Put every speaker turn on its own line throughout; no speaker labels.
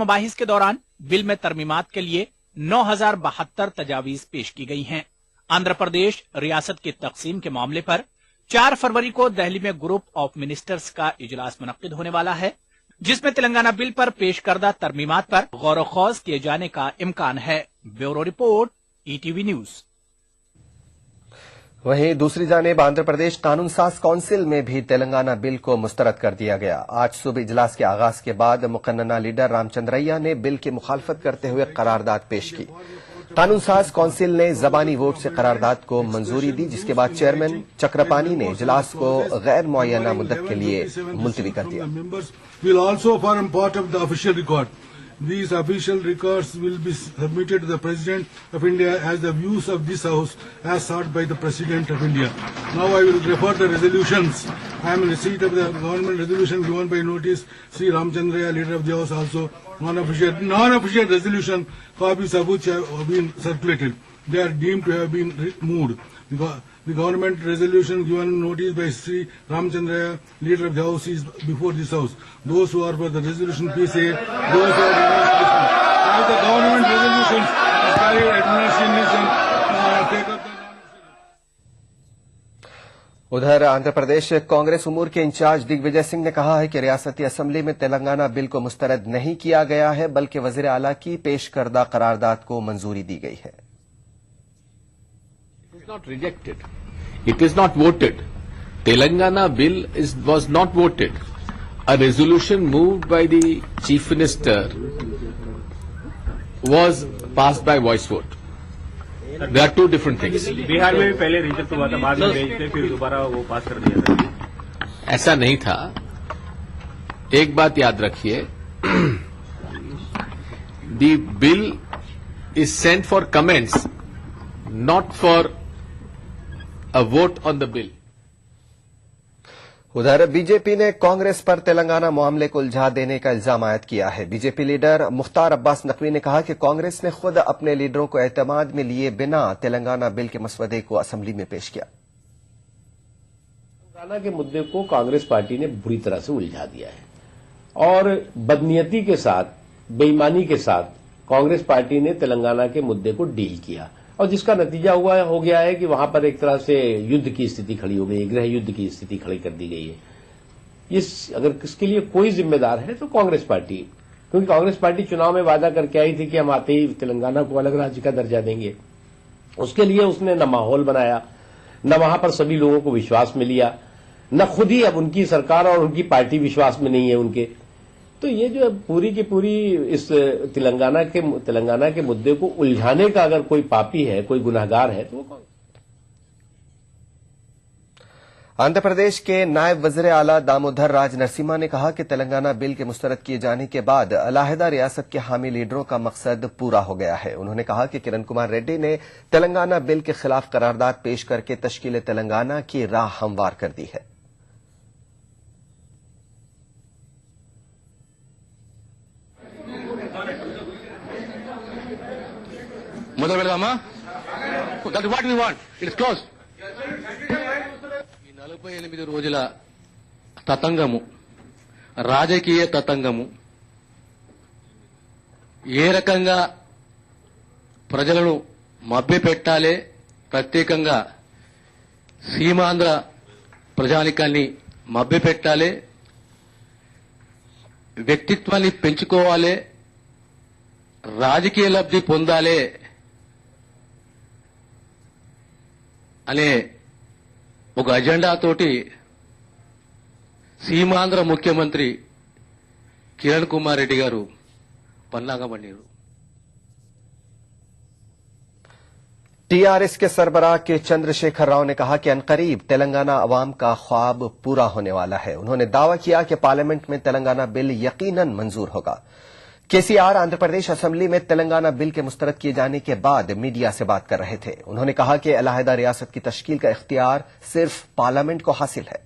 मुबाहिस के दौरान बिल में तरमीमात के लिए 9,072 तजावीज पेश की गई हैं। आंध्र प्रदेश रियासत की तकसीम के मामले पर 4 फरवरी को दिल्ली में ग्रुप ऑफ मिनिस्टर्स का इजलास मुनक्किद होने वाला है, जिसमें तेलंगाना बिल पर पेश करदा तरमीमात पर गौर खौज किए जाने का इम्कान है। Bureau report, ETV news.
वहीं दूसरी जानिब आंध्र प्रदेश कानून साज काउंसिल में भी तेलंगाना बिल को मुस्तरद कर दिया गया। आज सुबह इजलास के आगाज के बाद मुकन्नना लीडर रामचंद्रैया ने बिल की मुखालफत करते हुए करारदाद पेश की। कानून साज काउंसिल ने जबानी वोट से करारदाद को मंजूरी दी, जिसके बाद चेयरमैन चक्रपानी ने इजलास को गैर मुअय्यना मुद्दत के लिए मुलतवी कर दिया।
These official records will be submitted to the President of India as the views of this House as sought by the President of India. Now I will refer the resolutions. I am in receipt of the government resolution given by notice Sri Ramchandra, leader of the House, also non-official resolution, copies of which have been circulated. They are deemed to have been moved. The government resolution given notice by Sri Ramchandra, leader of the House, is before this House. Those who are for the resolution, please say. Those who are against this one. As the government resolutions carry administration, take up the
उधर आंध्र प्रदेश कांग्रेस उमूर के in charge Digvijay Singh ने कहा है कि रियासती assembly में Telangana bill को मुस्तरद नहीं किया गया है, बल्कि वजीर आला की पेश करदा करारदाद को मंजूरी दी गई है।
Not rejected. It is not voted. Telangana bill was not voted. A resolution moved by the Chief Minister was passed by voice vote. There are two different things.
Bihar में भी पहले रिजेक्ट हुआ था, बाद में भेजते फिर दोबारा वो पास कर दिया था।
ऐसा नहीं था। एक बात याद रखिए, the bill is sent for comments, not for a vote on the bill.
उधर बीजेपी ने कांग्रेस पर तेलंगाना मामले को उलझा देने का इल्जाम आयद किया है। बीजेपी लीडर मुख्तार अब्बास नकवी ने कहा कि कांग्रेस ने खुद अपने लीडरों को एतमाद में लिए बिना तेलंगाना बिल के मसवदे को असेंबली में पेश किया।
तेलंगाना के मुद्दे को कांग्रेस पार्टी ने बुरी तरह से उलझा दिया है और बदनीयती के साथ, बेईमानी के साथ कांग्रेस पार्टी ने तेलंगाना के मुद्दे को डील किया और जिसका नतीजा हो गया है कि वहां पर एक तरह से युद्ध की स्थिति खड़ी हो गई, गृह युद्ध की स्थिति खड़ी कर दी गई है। अगर इसके लिए कोई जिम्मेदार है तो कांग्रेस पार्टी, क्योंकि कांग्रेस पार्टी चुनाव में वादा करके आई थी कि हम आते ही तेलंगाना को अलग राज्य का दर्जा देंगे। उसके लिए उसने न माहौल बनाया, न वहां पर सभी लोगों को विश्वास में लिया, न खुद ही अब उनकी सरकार और उनकी पार्टी विश्वास में नहीं है उनके। तो ये जो पूरी की पूरी इस तेलंगाना के मुद्दे को उलझाने का अगर कोई पापी है, कोई गुनहगार है तो वो
आंध्र प्रदेश के नायब वज़ीर आला दामोदर राज नरसिम्हा ने कहा कि तेलंगाना बिल के मुस्तरद किए जाने के बाद अलहदा रियासत के हामी लीडरों का मकसद पूरा हो गया है। उन्होंने कहा कि किरण कुमार रेड्डी ने तेलंगाना बिल के खिलाफ करारदाद पेश करके तश्कील तेलंगाना की राह हमवार कर दी है।
మొదలు పెడదామా? That what we want. It's close. ఈ 48 రోజుల తతంగము, రాజకీయ తతంగము ఏ రకంగా ప్రజలను మభ్యపెట్టాలే, ప్రత్యేకంగా సీమాంధ్ర ప్రజానికాన్ని మభ్యపెట్టాలే, వ్యక్తిత్వాన్ని పెంచుకోవాలే, రాజకీయ లబ్ధి పొందాలే అనే ఒక అజెండాతోటి సీమాంధ్ర ముఖ్యమంత్రి కిరణ్ కుమార్ రెడ్డి గారు పన్నాగమన్నారు।
टीआरएस के सरबराह के चंद्रशेखर राव ने कहा कि अनकरीब तेलंगाना अवाम का ख्वाब पूरा होने वाला है। उन्होंने दावा किया कि पार्लियामेंट में तेलंगाना बिल यकीनन मंजूर होगा। केसीआर आंध्र प्रदेश असेंबली में तेलंगाना बिल के मुस्तरद किए जाने के बाद मीडिया से बात कर रहे थे। उन्होंने कहा कि अलहदा रियासत की तश्कील का इख्तियार सिर्फ पार्लियामेंट को हासिल है।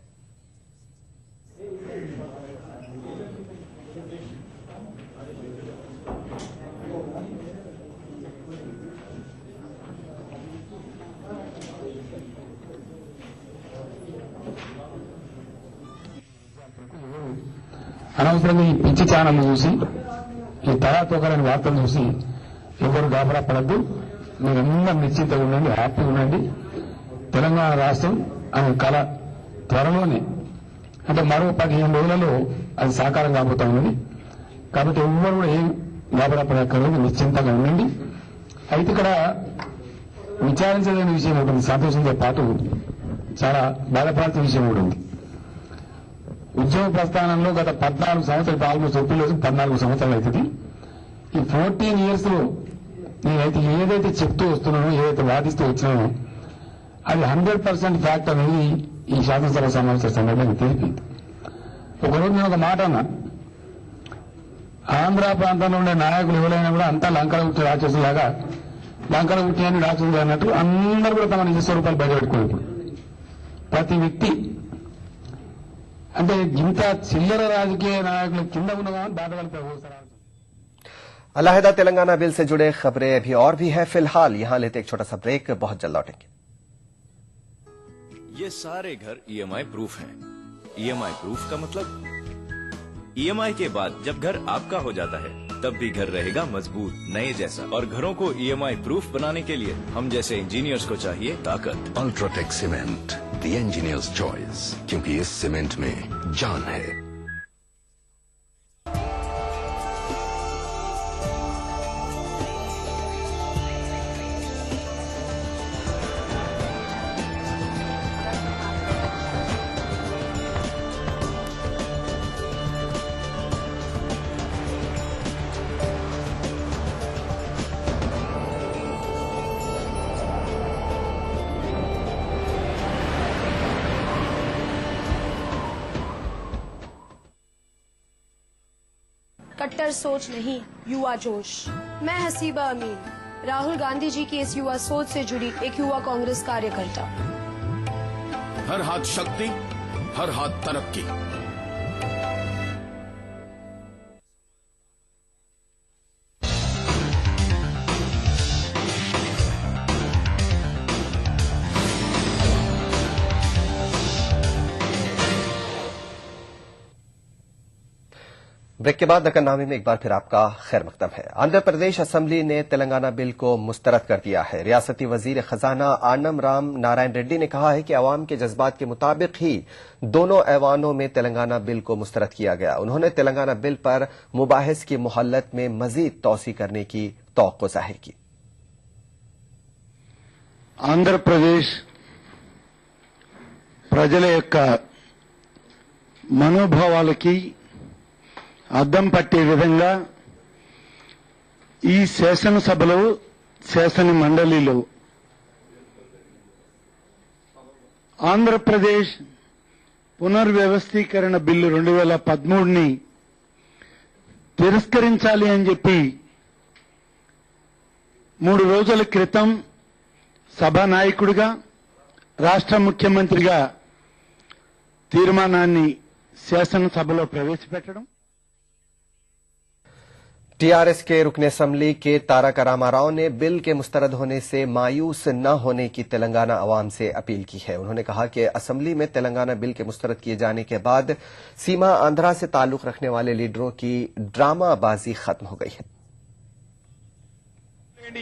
అనవసరంగా ఈ పిచ్చి ఛానల్ చూసి ఈ తరాతోకరని వార్తలు చూసి ఎవరు గాబరా పడద్దు, మీరందరూ నిశ్చింతగా ఉండండి, హ్యాపీగా ఉండండి. తెలంగాణ రాష్ట్రం అనే కళ త్వరలోనే, అంటే మరో 15 రోజులలో అది సాకారం కాబోతా ఉన్నది. కాబట్టి ఎవ్వరు కూడా ఏం గాబరా పడక్కర్లేదు, నిశ్చింతగా ఉండండి. అయితే ఇక్కడ విచారించలేని విషయం ఉంటుంది, సంతోషంతో పాటు చాలా బాధపడాల్సిన విషయం కూడా ఉంది. ఉద్యోగ ప్రస్థానంలో గత 14 సంవత్సరాలు, ఆల్మోస్ట్ ఒప్పిలేదు 14 సంవత్సరాలు అవుతుంది. ఈ 14 years లో నేనైతే ఏదైతే చెప్తూ వస్తున్నానో, ఏదైతే వాదిస్తూ వచ్చినానో అది 100% ఫ్యాక్ట్ అనేది ఈ శాసనసభ సమావేశ సందర్భంగా తెలిపింది. ఒకరోజు నేను ఒక మాట అన్నా, ఆంధ్ర ప్రాంతంలో ఉండే నాయకులు ఎవరైనా కూడా అంతా లంకల గుట్టి రాక్షసులాగా, లంకల గుట్టి అని రాక్షసులు అన్నట్టు అందరూ కూడా తమ నిజ స్వరూపాలు బయటపెట్టుకున్నారు. ప్రతి వ్యక్తి అంటే ఇంత చిల్లర రాజకీయ నాయకులు కింద ఉన్నదామని దాటగలిపే.
अलहदा तेलंगाना बिल से जुड़े खबरें अभी और भी है। फिलहाल यहां लेते एक छोटा सा ब्रेक, बहुत जल्द लौटेंगे।
ये सारे घर ईएमआई प्रूफ हैं। ईएमआई प्रूफ का मतलब ईएमआई के बाद जब घर आपका हो जाता है तब भी घर रहेगा मजबूत, नए जैसा। और घरों को ईएमआई प्रूफ बनाने के लिए हम जैसे इंजीनियर्स को चाहिए ताकत।
UltraTech cement, the engineers choice, क्योंकि इस सीमेंट में जान है।
कट्टर सोच नहीं, युवा जोश। मैं हसीबा अमीन, राहुल गांधी जी की इस युवा सोच से जुड़ी एक युवा कांग्रेस कार्यकर्ता।
हर हाथ शक्ति, हर हाथ तरक्की।
ब्रेक के बाद नकलनामे में एक बार फिर आपका खैर मकदम है। आंध्र प्रदेश असेंबली ने तेलंगाना बिल को मुस्तरद कर दिया है। रियासती वजीर खजाना आनम राम नारायण रेड्डी ने कहा है कि अवाम के जज्बात के मुताबिक ही दोनों ऐवानों में तेलंगाना बिल को मुस्तरद किया गया। उन्होंने तेलंगाना बिल पर मुबाहिस की मोहल्लत में मजीद तौसी करने की तौक़्क़ो जाहिर की।
आंध्र प्रदेश ప్రజల యొక్క మనోభావాలకి అద్దం పట్టే విధంగా ఈ శాసనసభలో శాసన మండలిలో ఆంధ్రప్రదేశ్ పునర్వ్యవస్థీకరణ బిల్లు 2013ని తిరస్కరించాలి అని చెప్పి 3 రోజుల క్రితం సభానాయకుడిగా రాష్ట్ర ముఖ్యమంత్రిగా తీర్మానాన్ని శాసనసభలో ప్రవేశపెట్టడం।
टीआरएस के रुकने असेंबली के तारक रामाराव ने बिल के मुस्तरद होने से मायूस न होने की तेलंगाना अवाम से अपील की है। उन्होंने कहा कि असेंबली में तेलंगाना बिल के मुस्तरद किए जाने के बाद सीमा आंध्रा से ताल्लुक रखने वाले लीडरों की ड्रामाबाजी खत्म हो गई है।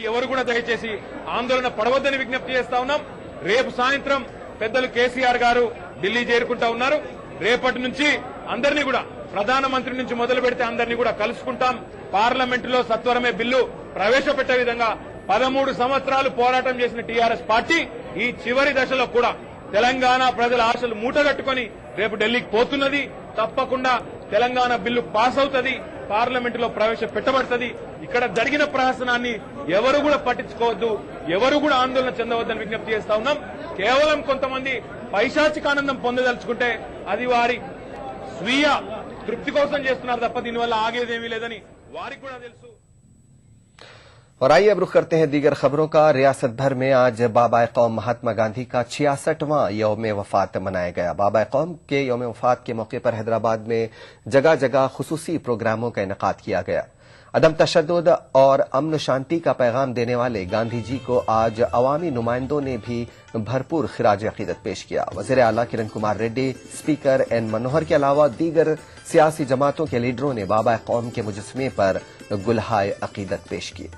ఎవరు కూడా దయచేసి ఆందోళన పడవద్దని విజ్ఞప్తి చేస్తా ఉన్నాం। రేపు సాయంత్రం పెద్దలు కేసీఆర్ గారు ఢిల్లీ చేరుకుంటా ఉన్నారు। రేపటి నుంచి అందరినీ కూడా ప్రధానమంత్రి నుంచి మొదలు పెడితే అందరినీ కూడా కలుసుకుంటాం। పార్లమెంటులో సత్వరమే బిల్లు ప్రవేశపెట్టే విధంగా 13 సంవత్సరాలు పోరాటం చేసిన టీఆర్ఎస్ పార్టీ ఈ చివరి దశలో కూడా తెలంగాణ ప్రజల ఆశలు మూటగట్టుకుని రేపు ఢిల్లీకి పోతున్నది। తప్పకుండా తెలంగాణ బిల్లు పాస్ అవుతుంది, పార్లమెంటులో ప్రవేశపెట్టబడుతుంది। ఇక్కడ జరిగిన ప్రహసనాన్ని ఎవరు కూడా పట్టించుకోవద్దు, ఎవరు కూడా ఆందోళన చెందవద్దని విజ్ఞప్తి చేస్తా ఉన్నాం। కేవలం కొంతమంది పైశాచిక ఆనందం పొందదలుచుకుంటే అది వారి స్వీయ తృప్తి కోసం చేస్తున్నారు తప్ప దీనివల్ల ఆగేదేమీ లేదని వారికి కూడా తెలుసు।
और आइए अब रुख करते हैं दीगर खबरों का। रियासत भर में आज बाबा कौम महात्मा गांधी का 66वां यौम वफात मनाया गया। बाबा कौम के यौम वफात के मौके पर हैदराबाद में जगह जगह खुसूसी प्रोग्रामों का इनेकाद किया गया। अदम तशद्दुद और अमन शांति का पैगाम देने वाले गांधी जी को आज अवामी नुमाइंदों ने भी भरपूर खिराज अकीदत पेश किया। वज़ीर आला किरण कुमार रेड्डी, स्पीकर एन मनोहर के अलावा दीगर सियासी जमातों के लीडरों ने बाबा कौम के मुजस्समे पर गुलहाए अकीदत पेश किए।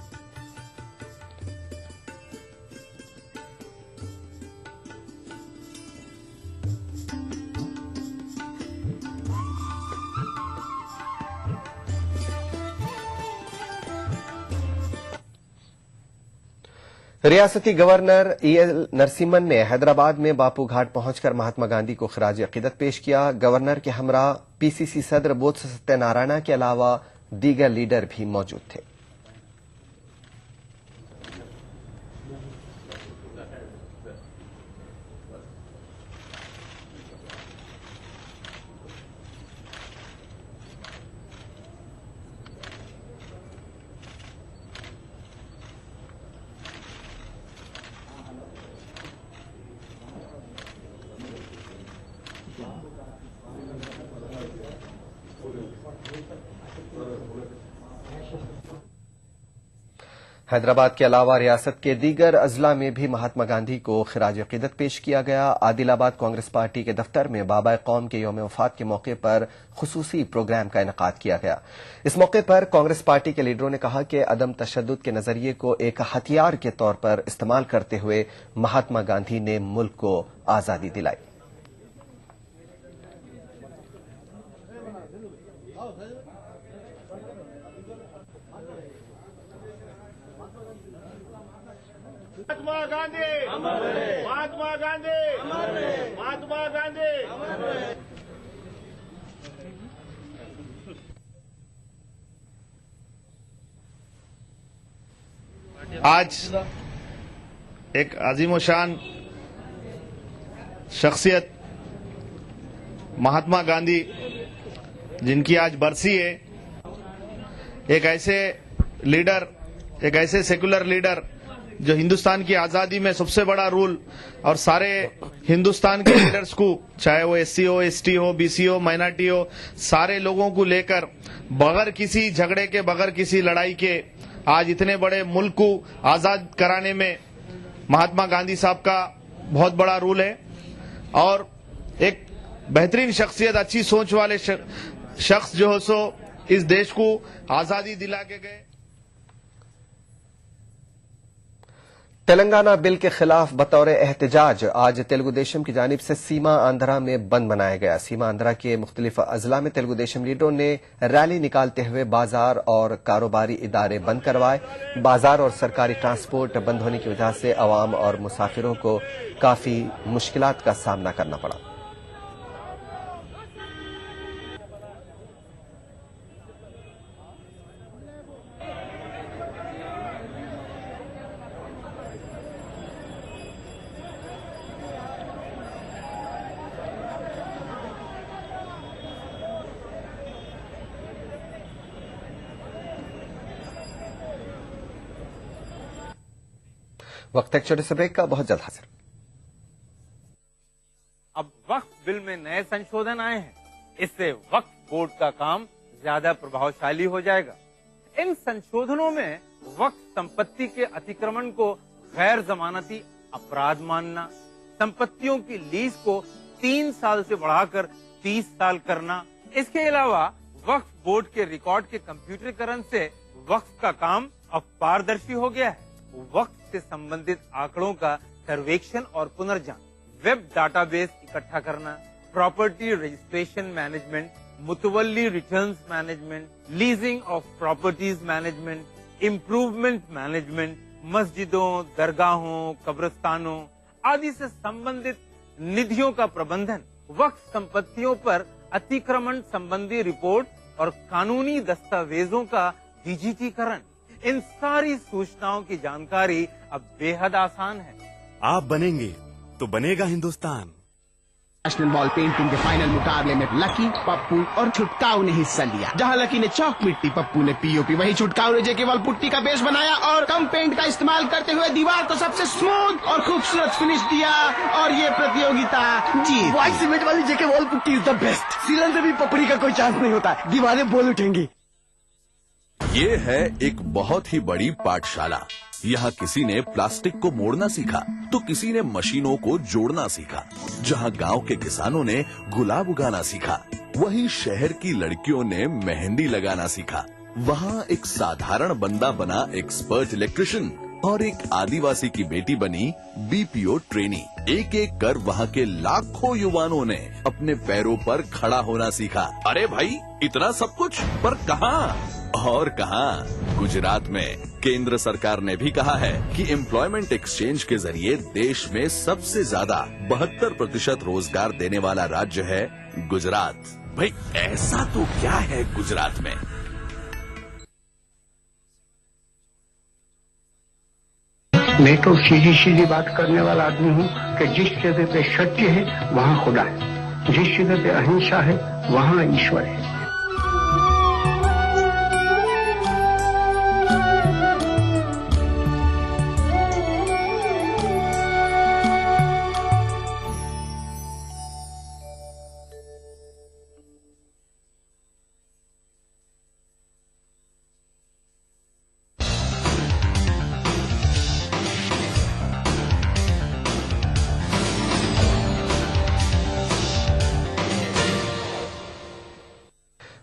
रियासती गवर्नर ईएल नरसिम्हन ने हैदराबाद में बापू घाट पहुंचकर महात्मा गांधी को खिराज अकीदत पेश किया। गवर्नर के हमरा पीसीसी सदर बोत्स सत्यनारायण के अलावा दीगर लीडर भी मौजूद थे। हैदराबाद के अलावा रियासत के दीगर अजला में भी महात्मा गांधी को खिराज अकीदत पेश किया गया। आदिलाबाद कांग्रेस पार्टी के दफ्तर में बाबा कौम के यौम वफात के मौके पर खुसूसी प्रोग्राम का इनेकाद किया गया। इस मौके पर कांग्रेस पार्टी के लीडरों ने कहा कि अदम तशद्दुद के नजरिए को एक हथियार के तौर पर इस्तेमाल करते हुए महात्मा गांधी ने मुल्क को आजादी दिलाई।
महात्मा गांधी अमर रहे, महात्मा गांधी अमर रहे, महात्मा गांधी अमर रहे।
आज एक अजीमोशान शख्सियत महात्मा गांधी जिनकी आज बरसी है, एक ऐसे लीडर, एक ऐसे सेकुलर लीडर जो हिंदुस्तान की आजादी में सबसे बड़ा रोल और सारे हिंदुस्तान के लीडर्स को, चाहे वो एससी हो, एसटी हो, बीसी हो, माइनॉरिटी हो, सारे लोगों को लेकर बगैर किसी झगड़े के, बगैर किसी लड़ाई के आज इतने बड़े मुल्क को आजाद कराने में महात्मा गांधी साहब का बहुत बड़ा रोल है। और एक बेहतरीन शख्सियत, अच्छी सोच वाले शख्स जो हो सो इस देश को आजादी दिला के गए।
तेलंगाना बिल के खिलाफ बतौर एहतजाज आज तेलुगु देशम की जानिब से सीमा आंध्रा में बंद मनाया गया। सीमा आंध्रा के मुख्तलिफ अजला में तेलुगु देशम लीडरों ने रैली निकालते हुए बाजार और कारोबारी इदारे बंद करवाए। बाजार और सरकारी ट्रांसपोर्ट बंद होने की वजह से अवाम और मुसाफिरों को काफी मुश्किलात का सामना करना पड़ा। वक्त एक छोटे से ब्रेक का, बहुत जल्द हाजिर।
अब वक्फ बिल में नए संशोधन आए हैं, इससे वक्फ बोर्ड का काम ज्यादा प्रभावशाली हो जाएगा। इन संशोधनों में वक्फ संपत्ति के अतिक्रमण को गैर जमानती अपराध मानना, संपत्तियों की लीज को 3 साल से बढ़ाकर 30 साल करना, इसके अलावा वक्फ बोर्ड के रिकॉर्ड के कंप्यूटरीकरण से वक्फ का काम अब पारदर्शी हो गया है। वक्फ से संबंधित आंकड़ों का सर्वेक्षण और पुनर्जांच, वेब डाटाबेस इकट्ठा करना, प्रॉपर्टी रजिस्ट्रेशन मैनेजमेंट, मुतवल्ली returns management, leasing of properties management, improvement management, मस्जिदों, दरगाहों, कब्रिस्तानों आदि से संबंधित निधियों का प्रबंधन, वक्फ संपत्तियों पर अतिक्रमण संबंधी रिपोर्ट और कानूनी दस्तावेजों का डिजिटीकरण, इन सारी सूचनाओं की जानकारी अब बेहद आसान है।
आप बनेंगे तो बनेगा हिंदुस्तान।
नेशनल बॉल पेंटिंग के फाइनल मुकाबले में लकी, पप्पू और छुटकाऊ ने हिस्सा लिया। जहां लकी ने चौक मिट्टी, पप्पू ने पीओपी, वहीं छुटकाऊ ने जेके वॉल पुट्टी का बेस बनाया और कम पेंट का इस्तेमाल करते हुए दीवार को सबसे स्मूथ और खूबसूरत फिनिश दिया और ये प्रतियोगिता जीत।
व्हाइट सीमेंट वाली JK wall putty is the best. सीलन से भी पपड़ी का कोई चांस नहीं होता, दीवारें बोल उठेंगी।
ये है एक बहुत ही बड़ी पाठशाला। यहाँ किसी ने प्लास्टिक को मोड़ना सीखा तो किसी ने मशीनों को जोड़ना सीखा। जहाँ गांव के किसानों ने गुलाब उगाना सीखा, वहीं शहर की लड़कियों ने मेहंदी लगाना सीखा। वहाँ एक साधारण बंदा बना एक्सपर्ट इलेक्ट्रिशियन और एक आदिवासी की बेटी बनी बीपीओ ट्रेनी। एक एक कर वहाँ के लाखों युवाओं ने अपने पैरों पर खड़ा होना सीखा। अरे भाई, इतना सब कुछ, पर कहाँ? और कहाँ, गुजरात में केंद्र सरकार ने भी कहा है कि एम्प्लॉयमेंट एक्सचेंज के जरिए देश में सबसे ज्यादा 72% रोजगार देने वाला राज्य है गुजरात। भाई, ऐसा तो क्या है गुजरात में?
मैं तो सीधी सीधी बात करने वाला आदमी हूँ कि जिस जगह पे सत्य है वहाँ खुदा है, जिस जगह पे अहिंसा है वहाँ ईश्वर है।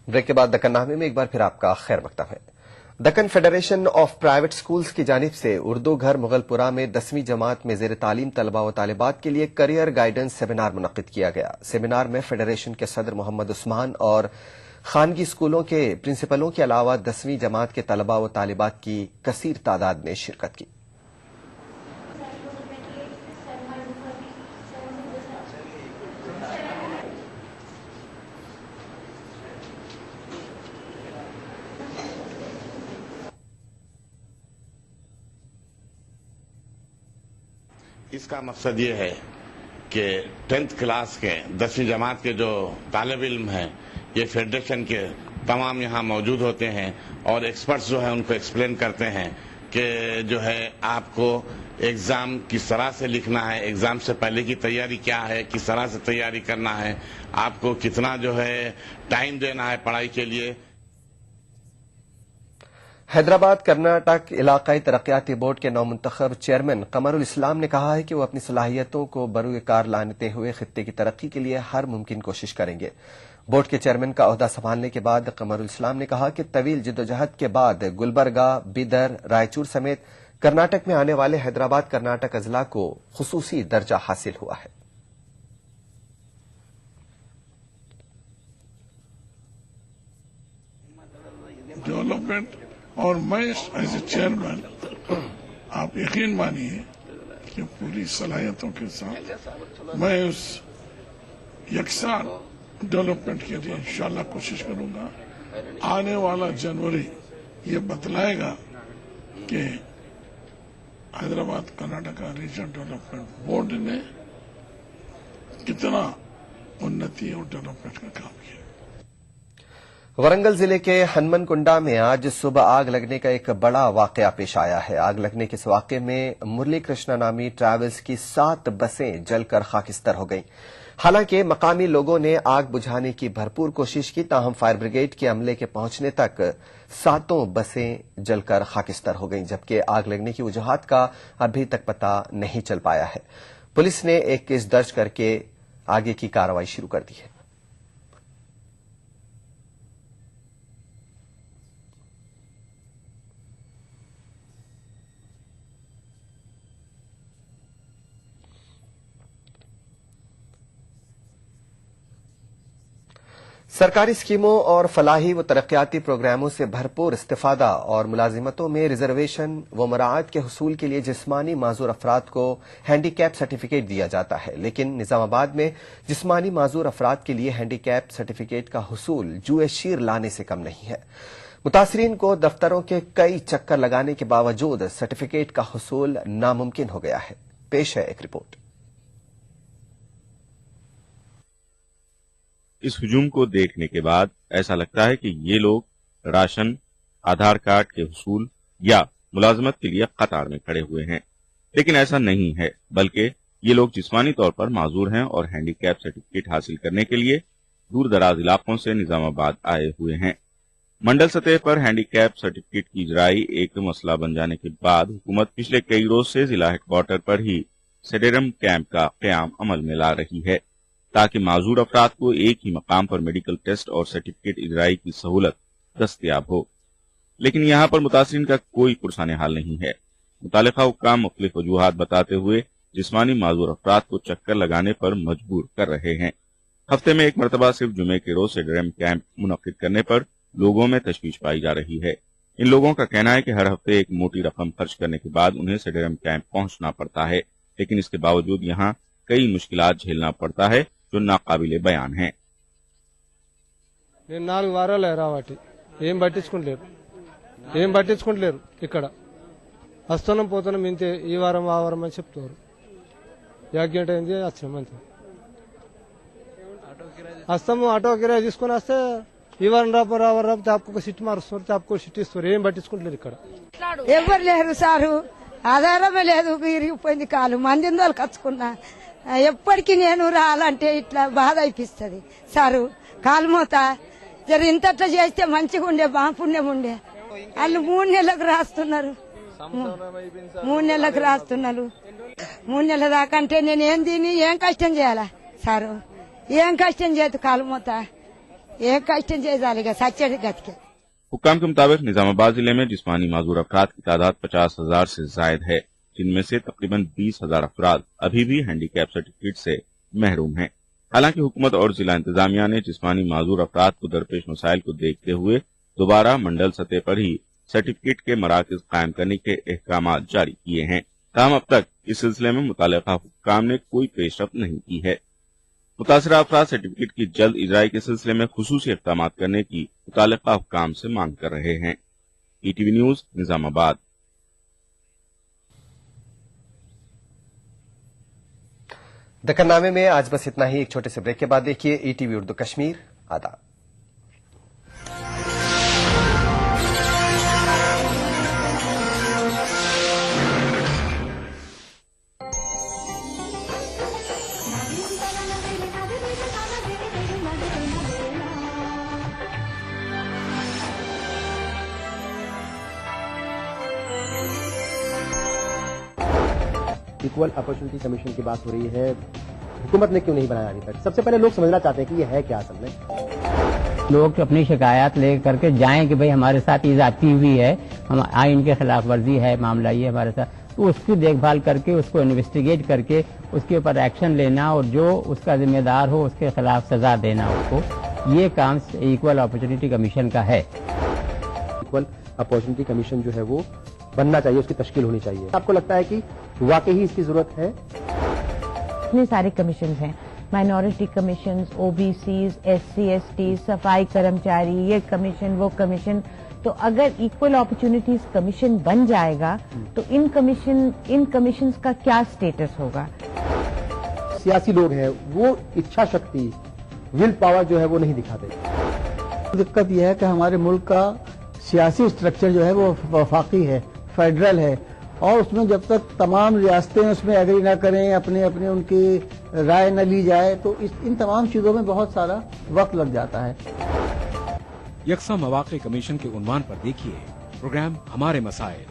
ब्रेक के बाद दक्कन नामे में एक बार फिर आपका खैर मकदम है। Deccan federation of private schools की जानिब से उर्दू घर मुगलपुरा में 10वीं जमात में जेर तालीम तलबा व तालिबात के लिए करियर गाइडेंस सेमिनार मुनक्किद किया गया। सेमिनार में फेडरेशन के सदर मोहम्मद उस्मान और खानगी स्कूलों के प्रिंसिपलों के अलावा 10वीं जमात के तलबा व तालिबात की कसीर तादाद ने शिरकत की।
इसका मकसद ये है कि 10th क्लास के 10वीं जमात के जो तालिब इल्म हैं, ये फेडरेशन के तमाम यहाँ मौजूद होते हैं और एक्सपर्ट्स जो है उनको एक्सप्लेन करते हैं कि जो है आपको एग्जाम किस तरह से लिखना है, एग्जाम से पहले की तैयारी क्या है, किस तरह से तैयारी करना है, आपको कितना जो है टाइम देना है पढ़ाई के लिए।
हैदराबाद कर्नाटक इलाकाई तरक्याती बोर्ड के नौमुंतखब चेयरमैन कमरुल इस्लाम ने कहा है कि वो अपनी सलाहियतों को बरूए कार लाते हुए खित्ते की तरक्की के लिए हर मुमकिन कोशिश करेंगे। बोर्ड के चेयरमैन का ओहदा संभालने के बाद कमरुल इस्लाम ने कहा कि तवील जिद्दोजहद के बाद गुलबर्गा, बीदर, रायचूर समेत कर्नाटक में आने वाले हैदराबाद कर्नाटक अजला को खुसूसी दर्जा हासिल हुआ है।
डेवलपमेंट और मैं एज ए चेयरमैन, आप यकीन मानिए कि पूरी सलाहियतों के साथ मैं उस यकसान डेवलपमेंट के लिए इंशाल्लाह कोशिश करूंगा। आने वाला जनवरी ये बतलाएगा कि Hyderabad Karnataka reason development board ने कितना उन्नति और डेवलपमेंट का काम किया।
वरंगल जिले के हनुमनकुंडा में आज सुबह आग लगने का एक बड़ा वाकया पेश आया है। आग लगने के इस वाकये में मुरली कृष्णा नामी ट्रैवल्स की 7 बसें जलकर खाकिस्तर हो गईं। हालांकि मकामी लोगों ने आग बुझाने की भरपूर कोशिश की, ताहम फायर ब्रिगेड के अमले के पहुंचने तक 7 बसें जलकर खाकिस्तर हो गईं, जबकि आग लगने की वजूहात का अभी तक पता नहीं चल पाया है। पुलिस ने एक केस दर्ज करके आगे की कार्रवाई शुरू कर दी है। सरकारी स्कीमों और फलाही व तरक्याती प्रोग्रामों से भरपूर इस्तिफादा और मुलाजिमतों में रिजर्वेशन व मराअत के हुसूल के लिए जिस्मानी माजूर अफराद को हैंडीकैप सर्टिफिकेट दिया जाता है, लेकिन निजामाबाद में जिस्मानी माजूर अफराद के लिए हैंडीकैप सर्टिफिकेट का हुसूल जुए शीर लाने से कम नहीं है। मुतासरीन को दफ्तरों के कई चक्कर लगाने के बावजूद सर्टिफिकेट का हुसूल नामुमकिन हो गया है। पेश है एक रिपोर्ट।
इस हुजूम को देखने के बाद ऐसा लगता है कि ये लोग राशन, आधार कार्ड के हुसूल या मुलाजमत के लिए कतार में खड़े हुए हैं, लेकिन ऐसा नहीं है, बल्कि ये लोग जिस्मानी तौर पर माजूर हैं और हैंडीकैप सर्टिफिकेट हासिल करने के लिए दूर दराज इलाकों से निजामाबाद आए हुए हैं। मंडल सतह पर हैंडीकैप सर्टिफिकेट की इजराई एक मसला बन जाने के बाद हुकूमत पिछले कई रोज से जिला हेडक्वार्टर पर ही सेडेरम कैंप का क़याम अमल में ला रही है, ताकि माजूर अफराद को एक ही मकाम पर मेडिकल टेस्ट और सर्टिफिकेट इजराई की सहूलत दस्तयाब हो। लेकिन यहाँ पर मुतासिरीन का कोई पुरसाने हाल नहीं है। मुतालिका हुक्काम मुख्तलिफ वजूहात बताते हुए जिस्मानी माजूर अफराद को चक्कर लगाने पर मजबूर कर रहे हैं। हफ्ते में एक मरतबा सिर्फ जुमे के रोज सेडेरम कैंप मुनक्किद करने पर लोगों में तशवीश पाई जा रही है। इन लोगों का कहना है कि हर हफ्ते एक मोटी रकम खर्च करने के बाद उन्हें सेडेरम कैंप पहुंचना पड़ता है, लेकिन इसके बावजूद यहाँ कई मुश्किलात झेलना पड़ता है जो नाकाबिले बयान है।
4 వారాలు రావటి ఏం పట్టించుకుంటలేరు ఇక్కడ వస్తున్నాం పోతున్నాం ఇంతే ఈ వారం ఆ వారం అని చెప్తారు యాగ్యంట ఏంది వచ్చినాం అంతే వస్తాము ఆటో కిరాయి తీసుకుని వస్తే ఈ వారం రావు చాపుకు సిట్టి మారుస్తారు చాపుకు సిట్టి ఇస్తారు ఏం పట్టించుకుంటలేరు ఇక్కడ
ఎవరు లేరు సారు ఆధారమే లేదు విరిగిపోయింది కాలు మందిని వాళ్ళు కచ్చుకున్నా ఎప్పటికీ నేను రాలంటే ఇట్లా బాధ అయిపిస్తుంది సారు కాలు మోత జర ఇంతట్లా చేస్తే మంచిగా ఉండే బాపుణ్యం ఉండే వాళ్ళు 3 నెలలకు రాస్తున్నారు 3 నెలలకు రాస్తున్నారు 3 నెలల దాకా అంటే నేను ఏం తిని ఏం కష్టం చేయాలా సారు ఏం కష్టం చేయదు కాలు మోత ఏం కష్టం చేయాలి ఇక సచ్చడి గతికే।
हुक्काम के मुताबिक निजामाबाद जिले में जिस्मानी माजूर अफराद की तादाद 50,000 से जायद है, जिनमें से तकरीबन 20,000 अफराद अभी भी हैंडीकैप सर्टिफिकेट से महरूम हैं। हालांकि हुकूमत और जिला इंतजामिया ने जिस्मानी माजूर अफराद को दरपेश मसाइल को देखते हुए दोबारा मंडल सतह पर ही सर्टिफिकेट के मराकज कायम करने के अहकाम जारी किए हैं। ताहम अब तक इस सिलसिले में मुतालिका हुक्काम ने कोई पेशरफ्त नहीं की है। मुतासरा अफराद सर्टिफिकेट की जल्द इजराई के सिलसिले में खुसूसी इक़दाम करने की मुतालिका हुक्काम से मांग कर रहे हैं। ETV news Nizamabad.
दक्कननामे में आज बस इतना ही। एक छोटे से ब्रेक के बाद देखिए ईटीवी उर्दू कश्मीर। आदाब।
इक्वल अपॉर्चुनिटी कमीशन की बात हो रही है, हुकूमत ने क्यों नहीं बनाया अभी तक? सबसे पहले लोग समझना चाहते हैं कि ये है क्या असल में।
लोग अपनी शिकायत लेकर के जाएं कि भाई हमारे साथ ये जाती हुई है, हम आइन के खिलाफ वर्जी है, मामला ये हमारे साथ, तो उसकी देखभाल करके उसको इन्वेस्टिगेट करके उसके ऊपर एक्शन लेना और जो उसका जिम्मेदार हो उसके खिलाफ सजा देना उसको, ये काम इक्वल अपॉर्चुनिटी कमीशन का है।
इक्वल अपॉर्चुनिटी कमीशन जो है वो बनना चाहिए, उसकी तश्कील होनी चाहिए। आपको लगता है कि वाकई ही इसकी जरूरत है?
इतने सारे कमीशन हैं, minority commission, OBCs, SC, ST, सफाई कर्मचारी, ये कमीशन वो कमीशन, तो अगर इक्वल अपॉर्चुनिटीज कमीशन बन जाएगा तो इन कमीशन का क्या स्टेटस होगा?
सियासी लोग हैं वो इच्छा शक्ति, विल पावर जो है वो नहीं दिखाते।
दिक्कत यह है कि हमारे मुल्क का सियासी स्ट्रक्चर जो है वो वफाकी है, फेडरल है, और उसमें जब तक तमाम रियासतें उसमें एग्री न करें, अपने अपने उनकी राय न ली जाए, तो इन तमाम चीजों में बहुत सारा वक्त लग जाता है।
यकसा मौक़े कमीशन के उन्वान पर देखिए प्रोग्राम हमारे मसाइल,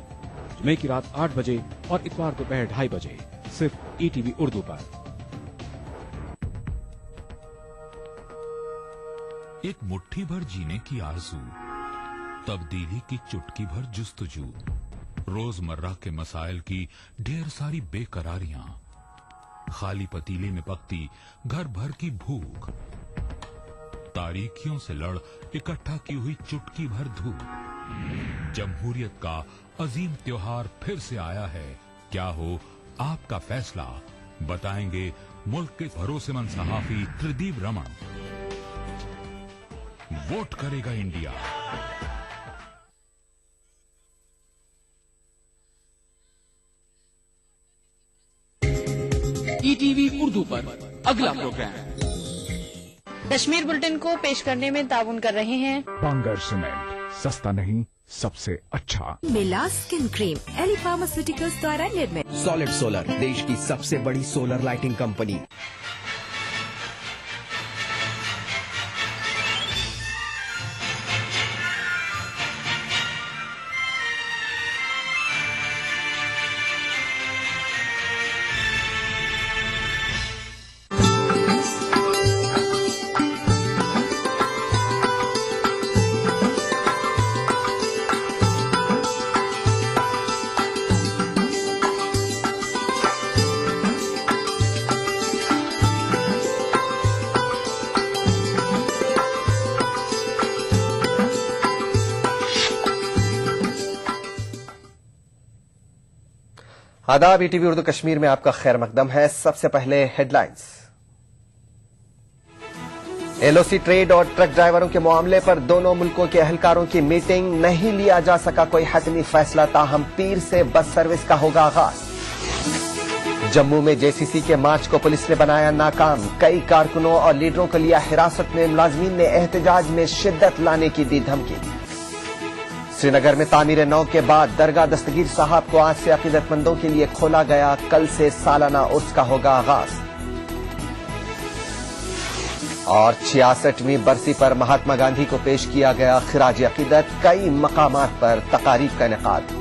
जुमे की रात 8 बजे और इतवार दोपहर 2:30 बजे सिर्फ ईटीवी उर्दू पर।
एक मुट्ठी भर जीने की आरज़ू, तब्दीली की चुटकी भर जुस्तजू, रोजमर्रा के मसाइल की ढेर सारी बेकरारियां, खाली पतीले में पकती घर भर की भूख, तारीखियों से लड़ इकट्ठा की हुई चुटकी भर धूप। जमहूरियत का अजीम त्योहार फिर से आया है, क्या हो आपका फैसला, बताएंगे मुल्क के भरोसेमंद सहाफी त्रिदीप रमन। वोट करेगा इंडिया।
ईटीवी उर्दू पर अगला प्रोग्राम
कश्मीर बुलेटिन को पेश करने में ताउन कर रहे हैं
बांगर सीमेंट, सस्ता नहीं सबसे अच्छा।
मिला स्किन क्रीम एली फार्मास्यूटिकल्स द्वारा निर्मित।
सॉलिड सोलर, देश की सबसे बड़ी सोलर लाइटिंग कंपनी।
आदाब, ईटीवी उर्दू कश्मीर में आपका खैर मकदम है। सबसे पहले हेडलाइंस। एलओसी ट्रेड और ट्रक ड्राइवरों के मामले पर दोनों मुल्कों के अहलकारों की मीटिंग, नहीं लिया जा सका कोई हतमी फैसला, ताहम पीर से बस सर्विस का होगा आगाज। जम्मू में जेसीसी के मार्च को पुलिस ने बनाया नाकाम, कई कारकुनों और लीडरों को लिया हिरासत में, मुलाजमीन ने एहतजाज में शिद्दत लाने की दी धमकी। श्रीनगर में तामीर नौ के बाद दरगाह दस्तगीर साहब को आज से अकीदतमंदों के लिए खोला गया, कल से सालाना उर्स का होगा आगाज। और 66वीं बरसी पर महात्मा गांधी को पेश किया गया खिराज अकीदत, कई मकामात पर तकारीब का इनेकाद।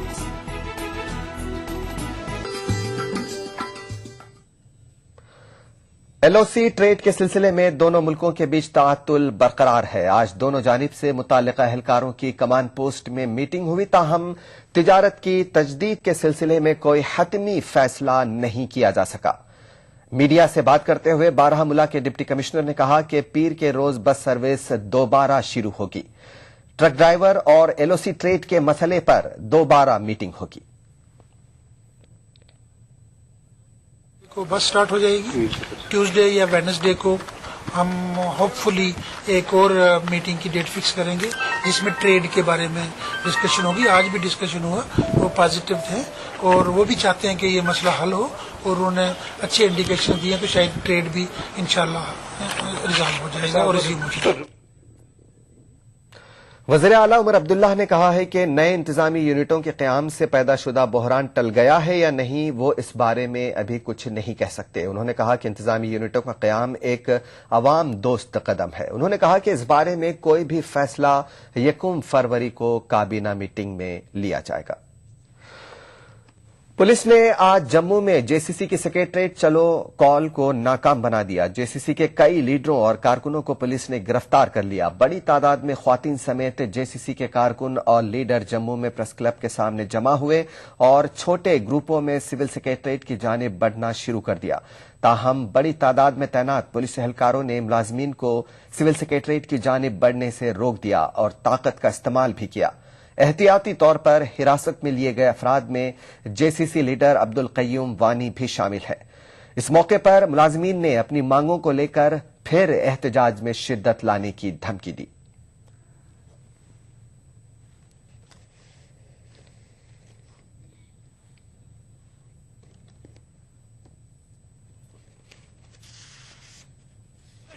एलओसी ट्रेड के सिलसिले में दोनों मुल्कों के बीच ताअत्तुल बरकरार है। आज दोनों जानिब से मुताल्लिका अहलकारों की कमांड पोस्ट में मीटिंग हुई, ताहम तिजारत की तजदीद के सिलसिले में कोई हतमी फैसला नहीं किया जा सका। मीडिया से बात करते हुए बारामूला के डिप्टी कमिश्नर ने कहा कि पीर के रोज बस सर्विस दोबारा शुरू होगी। ट्रक ड्राइवर और एलओसी ट्रेड के मसले पर दोबारा मीटिंग होगी।
को बस स्टार्ट हो जाएगी ट्यूसडे या वेडनेसडे को। हम होपफुली एक और मीटिंग की डेट फिक्स करेंगे जिसमें ट्रेड के बारे में डिस्कशन होगी। आज भी डिस्कशन हुआ, वो पॉजिटिव थे और वो भी चाहते हैं कि ये मसला हल हो और उन्होंने अच्छे इंडिकेशन दिए, तो शायद ट्रेड भी इंशाल्लाह रिजॉल्व हो जाएगा और रिज्यूम हो जाएगा।
वज़ीर आला उमर अब्दुल्ला ने कहा है कि नए इंतजामी यूनिटों के क़याम से पैदाशुदा बहरान टल गया है या नहीं, वो इस बारे में अभी कुछ नहीं कह सकते। उन्होंने कहा कि इंतजामी यूनिटों का क़याम एक अवाम दोस्त कदम है। उन्होंने कहा कि इस बारे में कोई भी फैसला 1 फरवरी को काबीना मीटिंग में लिया जाएगा। पुलिस ने आज जम्मू में जेसीसी की सेक्रेटरीट चलो कॉल को नाकाम बना दिया। जेसीसी के कई लीडरों और कारकुनों को पुलिस ने गिरफ्तार कर लिया। बड़ी तादाद में ख्वातीन समेत जेसीसी के कारकुन और लीडर जम्मू में प्रेस क्लब के सामने जमा हुए और छोटे ग्रुपों में सिविल सेक्रेटरीट की जानिब बढ़ना शुरू कर दिया। ताहम बड़ी तादाद में तैनात पुलिस एहलकारों ने मुलाजमीन को सिविल सेक्रेटरीट की जानिब बढ़ने से रोक दिया और ताकत का इस्तेमाल भी किया। एहतियाती तौर पर हिरासत में लिए गए अफराद में जेसीसी लीडर अब्दुल कय्यूम वानी भी शामिल है। इस मौके पर मुलाजमीन ने अपनी मांगों को लेकर फिर एहतजाज में शिद्दत लाने की धमकी दी।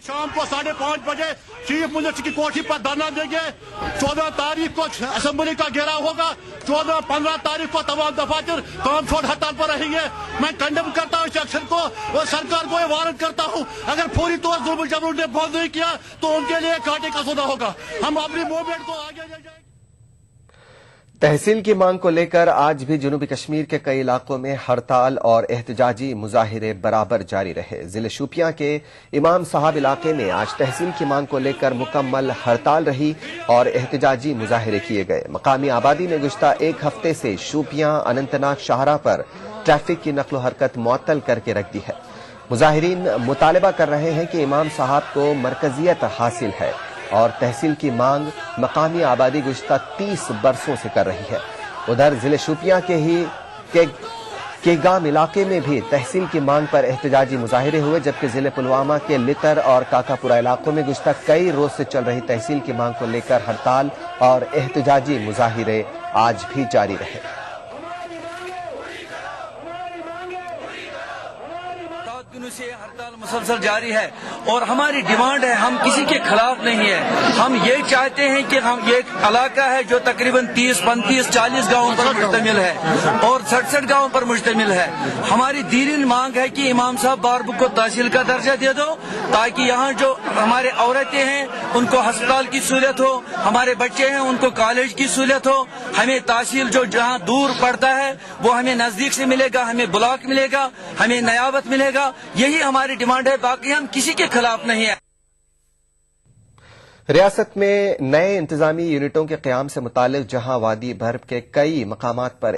शाम को 5:30 बजे चीफ मिनिस्टर की कोठी पर धरना देंगे। 14 तारीख को असेंबली का घेराव होगा। 14-15 तारीख को तमाम दफातर काम छोड़ हड़ताल पर रहेंगे। मैं कंडेम करता हूँ इस एक्शन को और सरकार को ये वारंट करता हूँ, अगर पूरी तौर जुल्म जबरूर ने बंद नहीं किया तो उनके लिए कांटे का सौदा होगा। हम अपनी मूवमेंट को आगे ले जाएंगे।
तहसील की मांग को लेकर आज भी जनूबी कश्मीर के कई इलाकों में हड़ताल और एहतजाजी मुजाहिरे बराबर जारी रहे। जिले शोपियां के इमाम साहब इलाके में आज तहसील की मांग को लेकर मुकम्मल हड़ताल रही और एहतजाजी मुजाहिरे किए गए। मकामी आबादी ने गुज़िश्ता एक हफ्ते से शोपियां अनंतनाग शाहरा पर ट्रैफिक की नक्लो हरकत मुअत्तल करके रख दी है। मुजाहिरीन मुतालबा कर रहे हैं कि इमाम साहब को मरकजियत हासिल है और तहसील की मांग मकामी आबादी गुज़िश्ता 30 बरसों से कर रही है। उधर जिले शोपियां के ही केगाम इलाके में भी तहसील की मांग पर एहतजाजी मुजाहिरे हुए, जबकि जिले पुलवामा के लितर और काकापुरा इलाकों में गुज़िश्ता कई रोज से चल रही तहसील की मांग को लेकर हड़ताल और एहतजाजी मुजाहिरे आज भी जारी रहे।
दिनों से हड़ताल मुसलसल जारी है और हमारी डिमांड है, हम किसी के खिलाफ नहीं है। हम ये चाहते हैं कि हम ये इलाका है जो तकरीबन 30, 35, 40 गांवों पर मुश्तमिल है और 67 गांवों पर मुश्तमिल है। हमारी दीनीन मांग है कि इमाम साहब बारबुक को तहसील का दर्जा दे दो, ताकि यहाँ जो हमारे औरतें हैं उनको अस्पताल की सहूलियत हो, हमारे बच्चे हैं उनको कॉलेज की सहूलियत हो। हमें तहसील जो जहाँ दूर पड़ता है वो हमें नजदीक से मिलेगा, हमें ब्लॉक मिलेगा, हमें नयाबत मिलेगा। यही हमारी डिमांड है, बाकी हम किसी के खिलाफ नहीं है।
रियासत में नए इंतजामी यूनिटों के क़याम से मुतालिक जहां वादी भर के कई मकामात पर